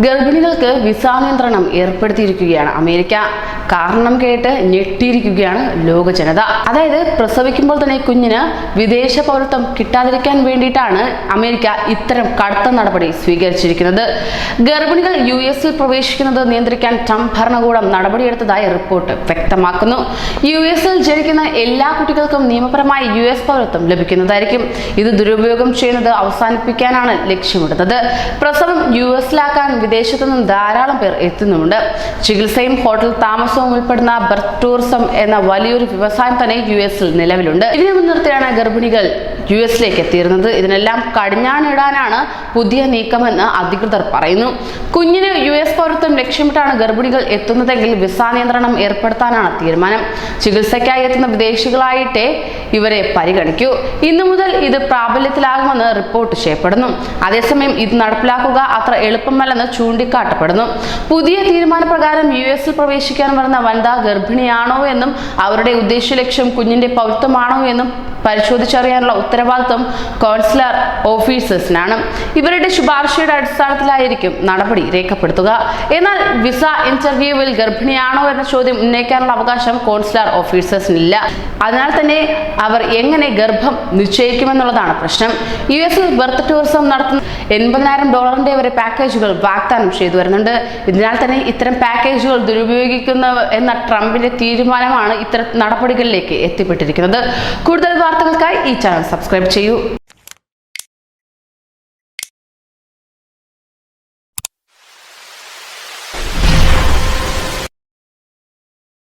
ഗർഭിണികൾക്ക് വിസ നിയന്ത്രണം ഏർപ്പെടുത്തിയിരിക്കുകയാണ് അമേരിക്ക. കാരണം കേട്ട് ഞെട്ടിയിരിക്കുകയാണ് ലോക ജനത. അതായത് പ്രസവിക്കുമ്പോൾ തന്നെ കുഞ്ഞിന് വിദേശ പൗരത്വം കിട്ടാതിരിക്കാൻ വേണ്ടിയിട്ടാണ് അമേരിക്ക ഇത്തരം കടുത്ത നടപടി സ്വീകരിച്ചിരിക്കുന്നത്. ഗർഭിണികൾ US-ൽ പ്രവേശിക്കുന്നത് നിയന്ത്രിക്കാൻ ട്രംപ് ഭരണകൂടം നടപടിയെടുത്തതായി റിപ്പോർട്ട് വ്യക്തമാക്കുന്നു. US-ൽ ജനിക്കുന്ന എല്ലാ കുട്ടികൾക്കും നിയമപരമായി US പൗരത്വം ലഭിക്കുന്നതായിരിക്കും. ഇത് ദുരുപയോഗം ചെയ്യുന്നത് അവസാനിപ്പിക്കാനാണ് ലക്ഷ്യമിടുന്നത്. പ്രസവം US-ലാക്കാൻ വിദേശത്തു നിന്നും ധാരാളം പേർ എത്തുന്നുമുണ്ട്. ചികിത്സയും ഹോട്ടൽ താമസവും ഉൾപ്പെടുന്ന ബർത്ത് ടൂറിസം എന്ന വലിയൊരു വ്യവസായം തന്നെ US-ൽ നിലവിലുണ്ട്. ഇതിനെ മുൻനിർത്തിയാണ് ഗർഭിണികൾ US-ലേക്ക് എത്തിയിരുന്നത്. ഇതിനെല്ലാം കടിഞ്ഞാണിടാനാണ് പുതിയ നീക്കമെന്ന് അധികൃതർ പറയുന്നു. കുഞ്ഞിന് US പൗരത്വം ലക്ഷ്യമിട്ടാണ് ഗർഭിണികൾ എത്തുന്നതെങ്കിൽ വിസ നിയന്ത്രണം ഏർപ്പെടുത്താനാണ് തീരുമാനം. ചികിത്സയ്ക്കായി എത്തുന്ന വിദേശികളായിട്ടേ ഇവരെ പരിഗണിക്കൂ. ഇന്നു മുതൽ ഇത് പ്രാബല്യത്തിലാകുമെന്ന് റിപ്പോർട്ട് ചെയ്യപ്പെടുന്നു. അതേസമയം ഇത് നടപ്പിലാക്കുക അത്ര എളുപ്പമല്ലെന്ന് ചൂണ്ടിക്കാട്ടപ്പെടുന്നു. പുതിയ തീരുമാനപ്രകാരം US-ൽ പ്രവേശിക്കാൻ വരുന്ന വനിത ഗർഭിണിയാണോ എന്നും അവരുടെ ഉദ്ദേശ ലക്ഷ്യം കുഞ്ഞിന്റെ പൗരത്വമാണോ എന്നും പരിശോധിച്ചറിയാനുള്ള ഉത്തരവാദിത്വം കോൺസുലർ ഓഫീസേഴ്സിനാണ്. ഇവരുടെ ശുപാർശയുടെ അടിസ്ഥാനത്തിലായിരിക്കും നടപടി രേഖപ്പെടുത്തുക. എന്നാൽ വിസ ഇന്റർവ്യൂവിൽ ഗർഭിണിയാണോ എന്ന ചോദ്യം ഉന്നയിക്കാനുള്ള അവകാശം കോൺസുലർ ഓഫീസേഴ്സിനില്ല. അതിനാൽ തന്നെ അവർ എങ്ങനെ ഗർഭം നിശ്ചയിക്കുമെന്നുള്ളതാണ് പ്രശ്നം. US-ൽ ബർത്ത് ടൂറിസം നടത്തുന്ന $80,000 വരെ പാക്കേജുകൾ വാഗ്ദാനം ചെയ്തു വരുന്നുണ്ട്. ഇതിനാൽ തന്നെ ഇത്തരം പാക്കേജുകൾ ദുരുപയോഗിക്കുന്ന എന്ന ട്രംപിന്റെ തീരുമാനമാണ് ഇത്തരം നടപടികളിലേക്ക് എത്തിപ്പെട്ടിരിക്കുന്നത്. കൂടുതൽ വാർത്തകൾക്കായി ഈ ചാനൽ സബ്സ്ക്രൈബ് ചെയ്യൂ.